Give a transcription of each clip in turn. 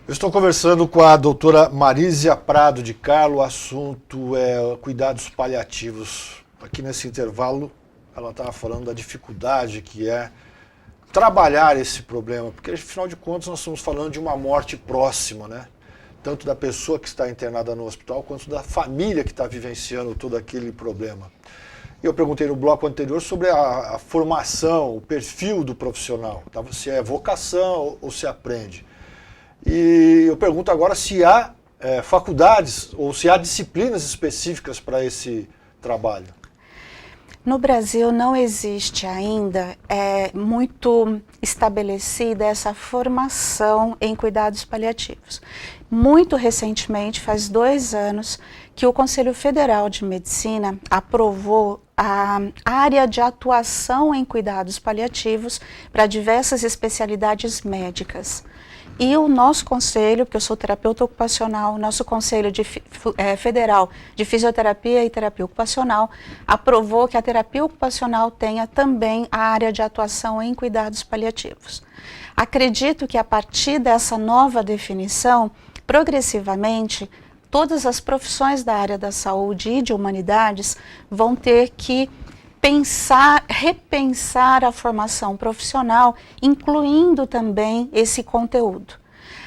Eu estou conversando com a doutora Marísia Prado de Carlo, o assunto é cuidados paliativos. Aqui nesse intervalo ela estava falando da dificuldade que é trabalhar esse problema, porque afinal de contas nós estamos falando de uma morte próxima, né? Tanto da pessoa que está internada no hospital, quanto da família que está vivenciando todo aquele problema. Eu perguntei no bloco anterior sobre a formação, o perfil do profissional, tá? Se é vocação ou se aprende. E eu pergunto agora se há faculdades ou se há disciplinas específicas para esse trabalho. No Brasil não existe ainda muito estabelecida essa formação em cuidados paliativos. Muito recentemente, faz 2 anos, que o Conselho Federal de Medicina aprovou a área de atuação em cuidados paliativos para diversas especialidades médicas. E o nosso conselho, porque eu sou terapeuta ocupacional, nosso conselho federal de fisioterapia e terapia ocupacional aprovou que a terapia ocupacional tenha também a área de atuação em cuidados paliativos. Acredito que a partir dessa nova definição, progressivamente, todas as profissões da área da saúde e de humanidades vão ter que repensar a formação profissional, incluindo também esse conteúdo.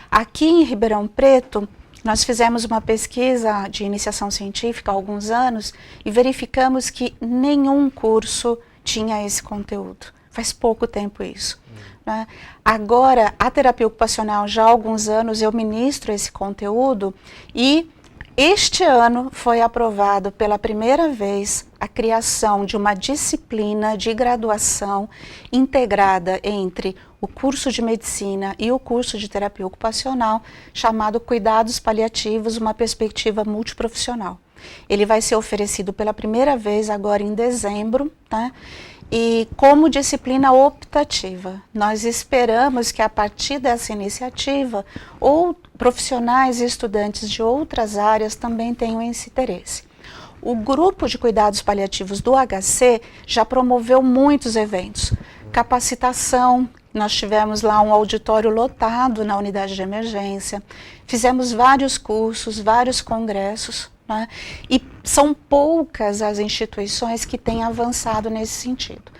Aqui em Ribeirão Preto, nós fizemos uma pesquisa de iniciação científica há alguns anos e verificamos que nenhum curso tinha esse conteúdo. Faz pouco tempo isso. Né? Agora, a terapia ocupacional, já há alguns anos, eu ministro esse conteúdo e este ano foi aprovado pela primeira vez a criação de uma disciplina de graduação integrada entre o curso de medicina e o curso de terapia ocupacional, chamado Cuidados Paliativos, uma perspectiva multiprofissional. Ele vai ser oferecido pela primeira vez agora em dezembro, tá? E como disciplina optativa. Nós esperamos que a partir dessa iniciativa, ou profissionais e estudantes de outras áreas também tenham esse interesse. O grupo de cuidados paliativos do HC já promoveu muitos eventos. Capacitação, nós tivemos lá um auditório lotado na unidade de emergência, fizemos vários cursos, vários congressos, né? E são poucas as instituições que têm avançado nesse sentido.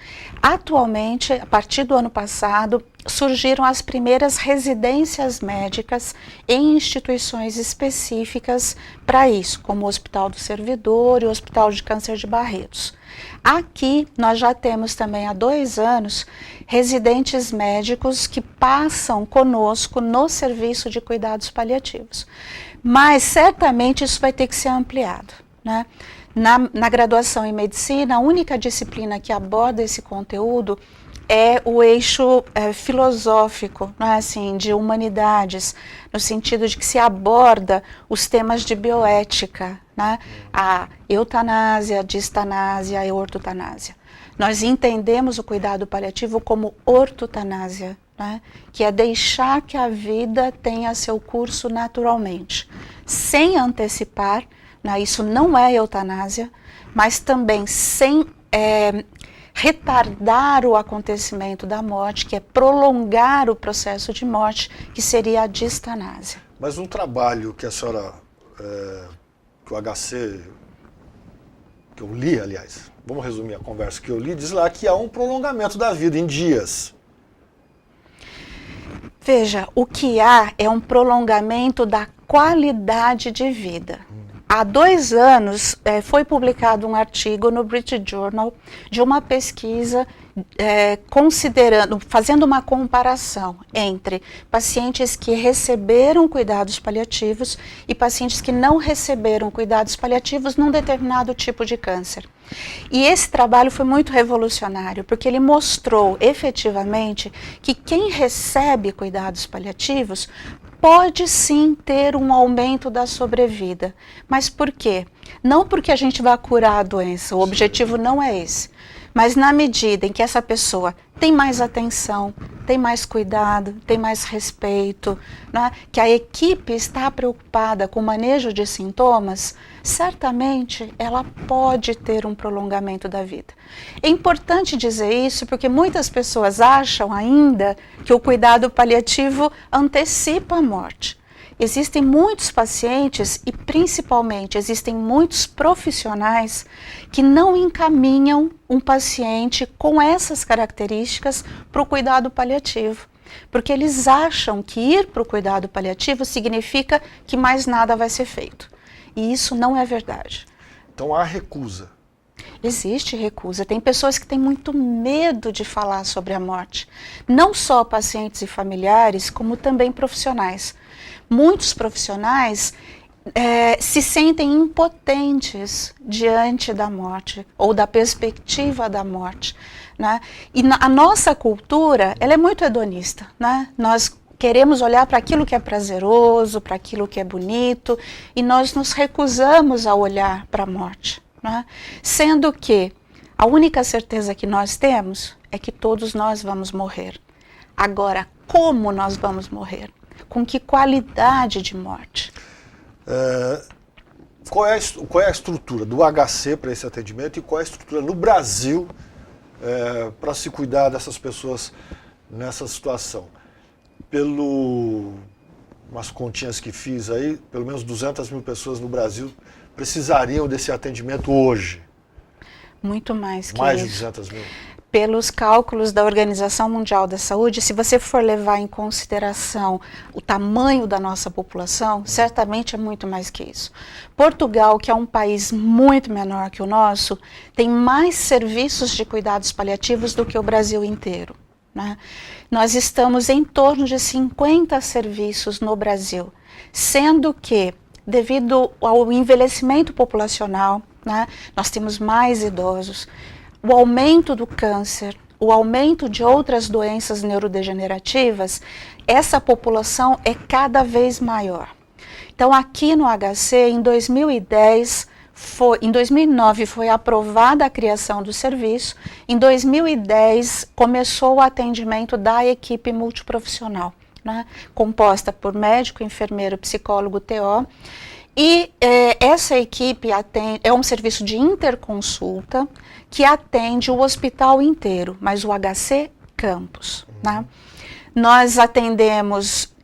Atualmente, a partir do ano passado, surgiram as primeiras residências médicas em instituições específicas para isso, como o Hospital do Servidor e o Hospital de Câncer de Barretos. Aqui, nós já temos também há 2 anos, residentes médicos que passam conosco no serviço de cuidados paliativos. Mas, certamente, isso vai ter que ser ampliado, né? Na graduação em medicina, a única disciplina que aborda esse conteúdo é o eixo filosófico, não é assim, de humanidades, no sentido de que se aborda os temas de bioética, né? A eutanásia, a distanásia e a ortotanásia. Nós entendemos o cuidado paliativo como ortotanásia, né? Que é deixar que a vida tenha seu curso naturalmente, sem antecipar, né? Isso não é eutanásia, mas também sem retardar o acontecimento da morte, que é prolongar o processo de morte, que seria a distanásia. Mas um trabalho que a senhora, que o HC, que eu li, aliás, vamos resumir a conversa que eu li, diz lá que há um prolongamento da vida em dias. Veja, o que há é um prolongamento da qualidade de vida. Há 2 anos foi publicado um artigo no British Journal de uma pesquisa fazendo uma comparação entre pacientes que receberam cuidados paliativos e pacientes que não receberam cuidados paliativos num determinado tipo de câncer. E esse trabalho foi muito revolucionário, porque ele mostrou efetivamente que quem recebe cuidados paliativos pode sim ter um aumento da sobrevida. Mas por quê? Não porque a gente vai curar a doença, o objetivo não é esse. Mas na medida em que essa pessoa tem mais atenção, tem mais cuidado, tem mais respeito, né? Que a equipe está preocupada com o manejo de sintomas, certamente ela pode ter um prolongamento da vida. É importante dizer isso porque muitas pessoas acham ainda que o cuidado paliativo antecipa a morte. Existem muitos pacientes e, principalmente, existem muitos profissionais que não encaminham um paciente com essas características para o cuidado paliativo, porque eles acham que ir para o cuidado paliativo significa que mais nada vai ser feito. E isso não é verdade. Então há recusa. Existe recusa. Tem pessoas que têm muito medo de falar sobre a morte. Não só pacientes e familiares, como também profissionais. Muitos profissionais se sentem impotentes diante da morte ou da perspectiva da morte, né? E a nossa cultura, ela é muito hedonista, né? Nós queremos olhar para aquilo que é prazeroso, para aquilo que é bonito, e nós nos recusamos a olhar para a morte, né? Sendo que a única certeza que nós temos é que todos nós vamos morrer. Agora, como nós vamos morrer? Com que qualidade de morte? Qual é a estrutura do HC para esse atendimento e qual é a estrutura no Brasil para se cuidar dessas pessoas nessa situação? Umas continhas que fiz aí, pelo menos 200 mil pessoas no Brasil precisariam desse atendimento hoje. Muito mais que mais isso. Mais de 200 mil. Pelos cálculos da Organização Mundial da Saúde, se você for levar em consideração o tamanho da nossa população, certamente é muito mais que isso. Portugal, que é um país muito menor que o nosso, tem mais serviços de cuidados paliativos do que o Brasil inteiro, né? Nós estamos em torno de 50 serviços no Brasil, sendo que, devido ao envelhecimento populacional, né, nós temos mais idosos, o aumento do câncer, o aumento de outras doenças neurodegenerativas, essa população é cada vez maior. Então, aqui no HC, em 2009 foi aprovada a criação do serviço, em 2010 começou o atendimento da equipe multiprofissional, né, composta por médico, enfermeiro, psicólogo, TO, e essa equipe é um serviço de interconsulta que atende o hospital inteiro, mas o HC Campus, né? Nós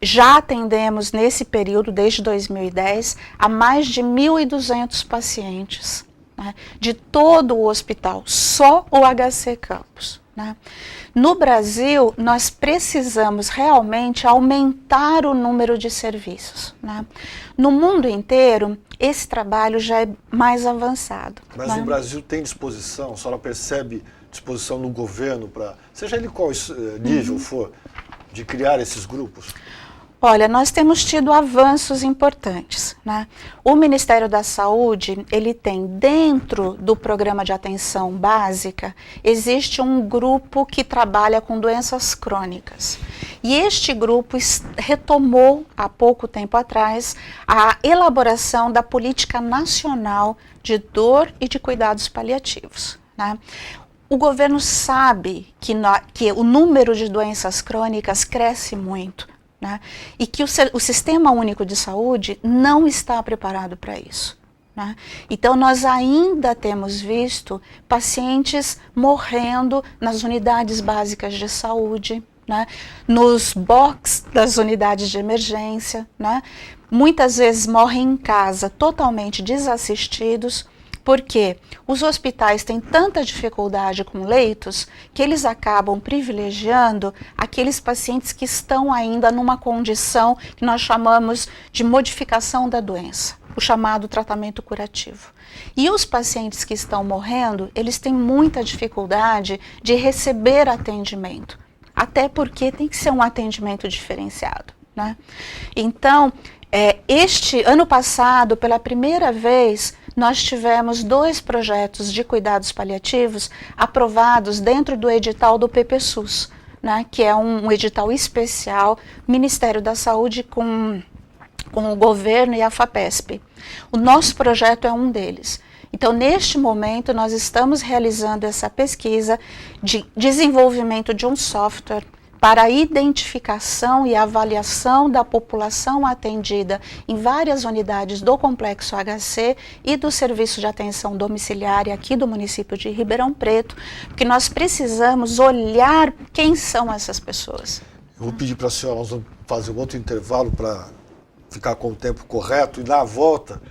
já atendemos nesse período, desde 2010, a mais de 1.200 pacientes, né, de todo o hospital, só o HC Campus, né? No Brasil, nós precisamos realmente aumentar o número de serviços, né? No mundo inteiro, esse trabalho já é mais avançado. Mas né? o Brasil tem disposição, a senhora percebe disposição no governo para, seja ele qual nível for, de criar esses grupos? Olha, nós temos tido avanços importantes, né? O Ministério da Saúde, ele tem dentro do programa de atenção básica, existe um grupo que trabalha com doenças crônicas. E este grupo retomou, há pouco tempo atrás, a elaboração da Política Nacional de Dor e de Cuidados Paliativos, né? O governo sabe que o número de doenças crônicas cresce muito, né? E que o Sistema Único de Saúde não está preparado para isso, né? Então, nós ainda temos visto pacientes morrendo nas unidades básicas de saúde, né? Nos box das unidades de emergência, né? Muitas vezes morrem em casa totalmente desassistidos, porque os hospitais têm tanta dificuldade com leitos que eles acabam privilegiando aqueles pacientes que estão ainda numa condição que nós chamamos de modificação da doença, o chamado tratamento curativo. E os pacientes que estão morrendo, eles têm muita dificuldade de receber atendimento, até porque tem que ser um atendimento diferenciado, né? Então, este ano passado, pela primeira vez, nós tivemos 2 projetos de cuidados paliativos aprovados dentro do edital do PPSUS, né, que é um edital especial, Ministério da Saúde com o governo e a FAPESP. O nosso projeto é um deles. Então, neste momento, nós estamos realizando essa pesquisa de desenvolvimento de um software para a identificação e avaliação da população atendida em várias unidades do Complexo HC e do Serviço de Atenção Domiciliária aqui do município de Ribeirão Preto, porque nós precisamos olhar quem são essas pessoas. Eu vou pedir para a senhora, nós vamos fazer um outro intervalo para ficar com o tempo correto, e na volta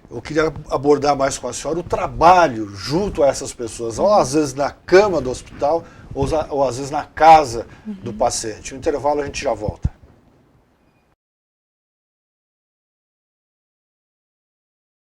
eu queria abordar mais com a senhora o trabalho junto a essas pessoas, ou às vezes na cama do hospital, ou às vezes na casa do paciente. No intervalo a gente já volta.